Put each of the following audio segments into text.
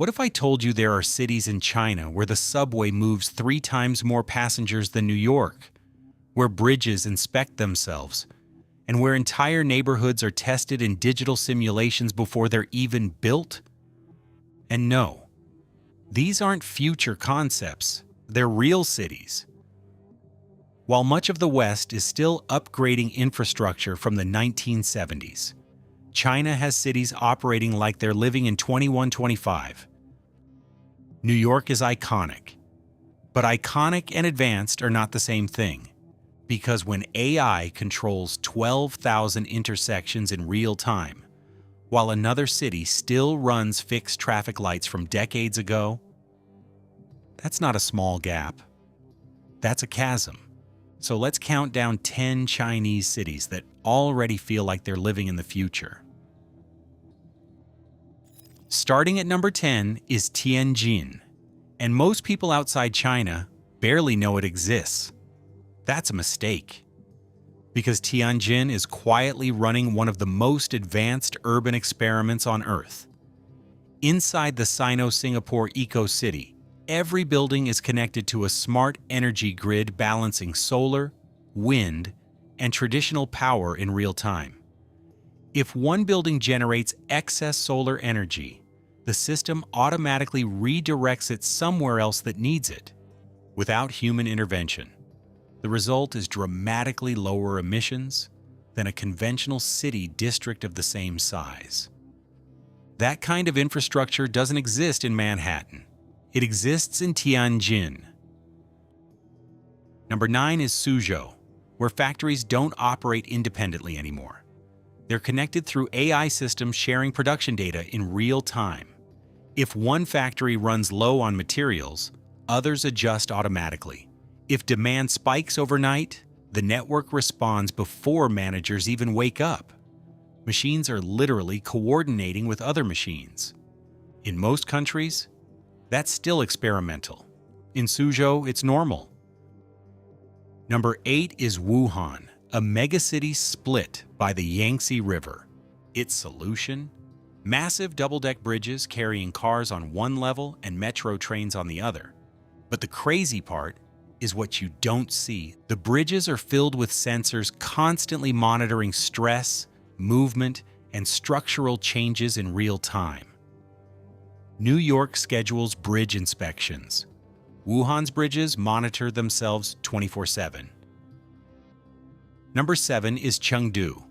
What if I told you there are cities in China where the subway moves 3 times more passengers than New York, where bridges inspect themselves, and where entire neighborhoods are tested in digital simulations before they're even built? And no, these aren't future concepts, they're real cities. While much of the West is still upgrading infrastructure from the 1970s, China has cities operating like they're living in 2125. New York is iconic, but iconic and advanced are not the same thing, because when AI controls 12,000 intersections in real time, while another city still runs fixed traffic lights from decades ago, that's not a small gap. That's a chasm. So let's count down 10 Chinese cities that already feel like they're living in the future. Starting at number 10 is Tianjin, and most people outside China barely know it exists. That's a mistake, because Tianjin is quietly running one of the most advanced urban experiments on Earth. Inside the Sino-Singapore eco-city, every building is connected to a smart energy grid balancing solar, wind, and traditional power in real time. If one building generates excess solar energy, the system automatically redirects it somewhere else that needs it, without human intervention. The result is dramatically lower emissions than a conventional city district of the same size. That kind of infrastructure doesn't exist in Manhattan. It exists in Tianjin. Number 9 is Suzhou, where factories don't operate independently anymore. They're connected through AI systems sharing production data in real time. If one factory runs low on materials, others adjust automatically. If demand spikes overnight, the network responds before managers even wake up. Machines are literally coordinating with other machines. In most countries, that's still experimental. In Suzhou, it's normal. Number 8 is Wuhan, a megacity split by the Yangtze River. Its solution? Massive double-deck bridges carrying cars on one level and metro trains on the other. But the crazy part is what you don't see. The bridges are filled with sensors constantly monitoring stress, movement, and structural changes in real time. New York schedules bridge inspections. Wuhan's bridges monitor themselves 24/7. Number 7 is Chengdu,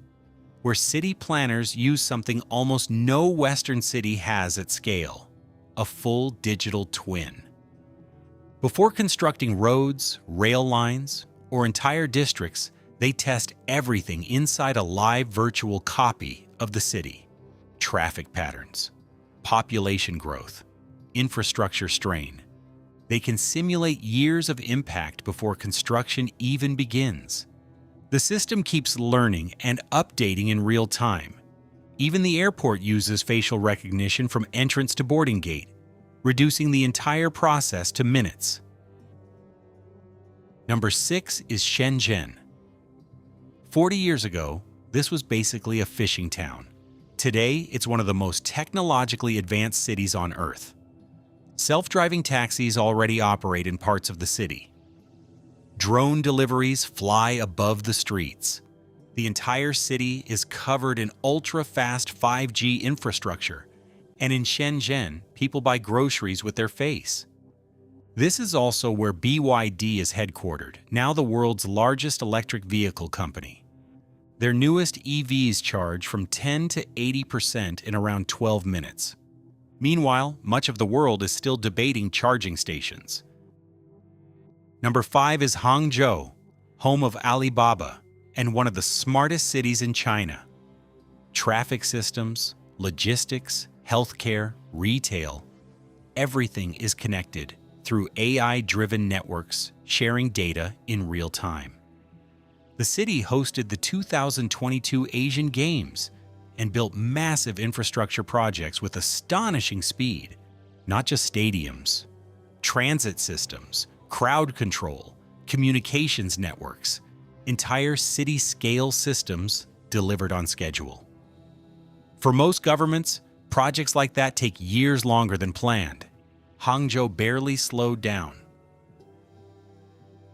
where city planners use something almost no Western city has at scale: a full digital twin. Before constructing roads, rail lines, or entire districts, they test everything inside a live virtual copy of the city. Traffic patterns, population growth, infrastructure strain. They can simulate years of impact before construction even begins. The system keeps learning and updating in real time. Even the airport uses facial recognition from entrance to boarding gate, reducing the entire process to minutes. Number 6 is Shenzhen. 40 years ago, this was basically a fishing town. Today, it's one of the most technologically advanced cities on Earth. Self-driving taxis already operate in parts of the city. Drone deliveries fly above the streets. The entire city is covered in ultra-fast 5G infrastructure, and in Shenzhen, people buy groceries with their face. This is also where BYD is headquartered, now the world's largest electric vehicle company. Their newest EVs charge from 10 to 80% in around 12 minutes. Meanwhile, much of the world is still debating charging stations. Number 5 is Hangzhou, home of Alibaba and one of the smartest cities in China. Traffic systems, logistics, healthcare, retail, everything is connected through AI-driven networks sharing data in real time. The city hosted the 2022 Asian Games and built massive infrastructure projects with astonishing speed. Not just stadiums, transit systems, crowd control, communications networks, entire city-scale systems delivered on schedule. For most governments, Projects like that take years longer than planned. Hangzhou barely slowed down.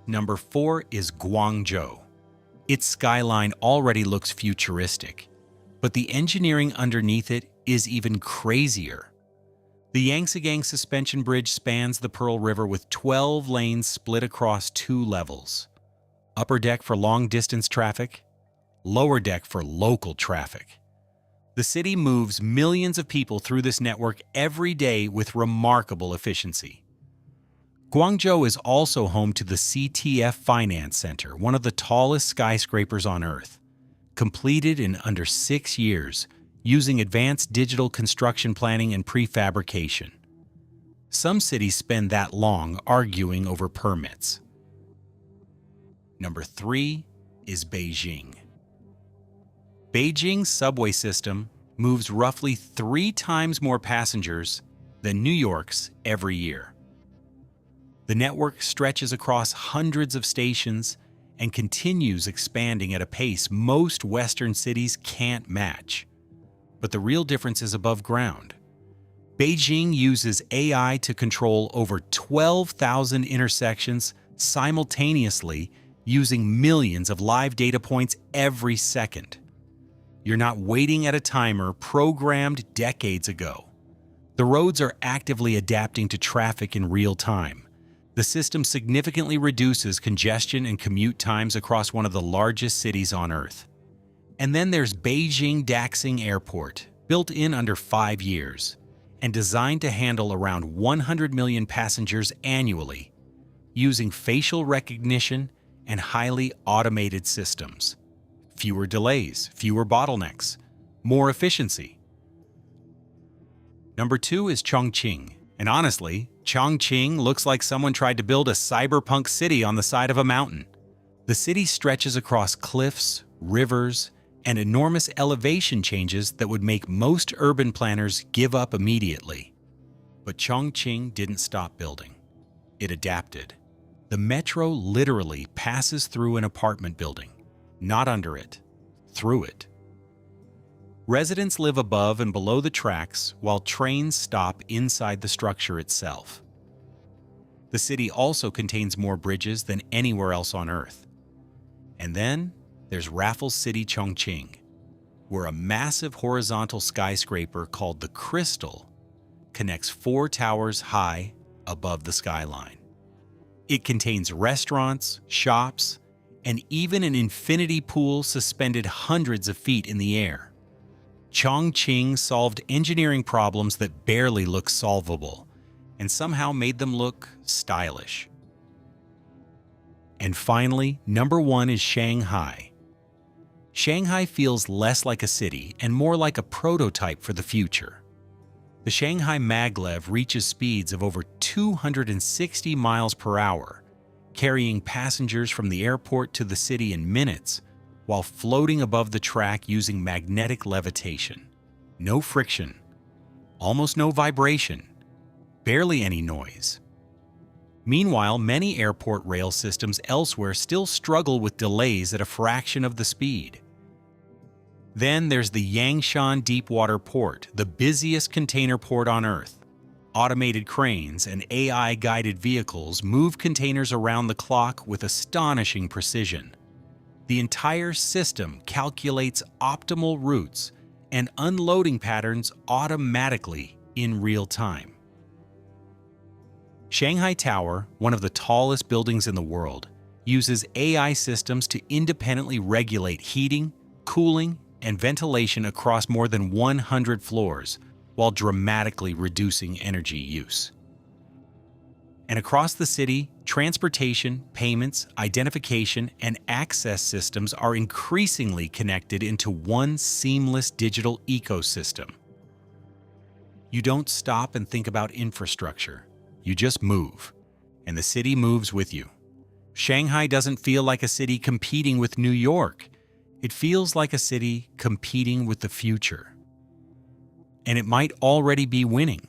Number 4 is Guangzhou. Its skyline already looks futuristic, but the engineering underneath it is even crazier. The Yangtze suspension bridge spans the Pearl River with 12 lanes split across 2 levels. Upper deck for long-distance traffic, lower deck for local traffic. The city moves millions of people through this network every day with remarkable efficiency. Guangzhou is also home to the CTF Finance Center, one of the tallest skyscrapers on Earth, completed in under 6 years using advanced digital construction planning and prefabrication. Some cities spend that long arguing over permits. Number 3 is Beijing. Beijing's subway system moves roughly 3 times more passengers than New York's every year. The network stretches across hundreds of stations and continues expanding at a pace most Western cities can't match. But the real difference is above ground. Beijing uses AI to control over 12,000 intersections simultaneously using millions of live data points every second. You're not waiting at a timer programmed decades ago. The roads are actively adapting to traffic in real time. The system significantly reduces congestion and commute times across one of the largest cities on Earth. And then there's Beijing Daxing Airport, built in under 5 years, and designed to handle around 100 million passengers annually, using facial recognition and highly automated systems. Fewer delays, fewer bottlenecks, more efficiency. Number 2 is Chongqing. And honestly, Chongqing looks like someone tried to build a cyberpunk city on the side of a mountain. The city stretches across cliffs, rivers, and enormous elevation changes that would make most urban planners give up immediately. But Chongqing didn't stop building. It adapted. The metro literally passes through an apartment building, not under it, through it. Residents live above and below the tracks while trains stop inside the structure itself. The city also contains more bridges than anywhere else on Earth. And then there's Raffles City, Chongqing, where a massive horizontal skyscraper called the Crystal connects 4 towers high above the skyline. It contains restaurants, shops, and even an infinity pool suspended hundreds of feet in the air. Chongqing solved engineering problems that barely look solvable, and somehow made them look stylish. And finally, number 1 is Shanghai. Shanghai feels less like a city and more like a prototype for the future. The Shanghai maglev reaches speeds of over 260 miles per hour, carrying passengers from the airport to the city in minutes, while floating above the track using magnetic levitation. No friction, almost no vibration, barely any noise. Meanwhile, many airport rail systems elsewhere still struggle with delays at a fraction of the speed. Then there's the Yangshan Deepwater Port, the busiest container port on Earth. Automated cranes and AI-guided vehicles move containers around the clock with astonishing precision. The entire system calculates optimal routes and unloading patterns automatically in real time. Shanghai Tower, one of the tallest buildings in the world, uses AI systems to independently regulate heating, cooling, and ventilation across more than 100 floors, while dramatically reducing energy use. And across the city, transportation, payments, identification, and access systems are increasingly connected into one seamless digital ecosystem. You don't stop and think about infrastructure. You just move, and the city moves with you. Shanghai doesn't feel like a city competing with New York. It feels like a city competing with the future. And it might already be winning.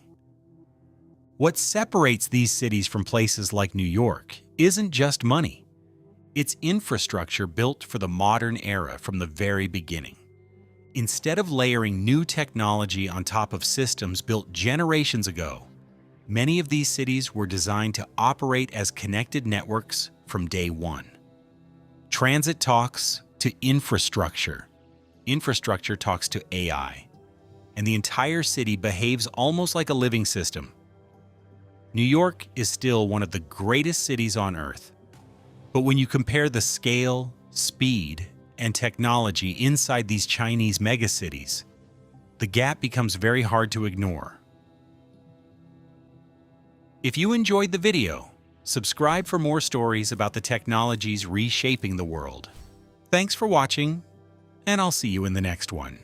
What separates these cities from places like New York isn't just money. It's infrastructure built for the modern era from the very beginning. Instead of layering new technology on top of systems built generations ago, many of these cities were designed to operate as connected networks from day one. Transit talks to infrastructure. Infrastructure talks to AI. And the entire city behaves almost like a living system. New York is still one of the greatest cities on Earth. But when you compare the scale, speed, and technology inside these Chinese megacities, the gap becomes very hard to ignore. If you enjoyed the video, subscribe for more stories about the technologies reshaping the world. Thanks for watching, and I'll see you in the next one.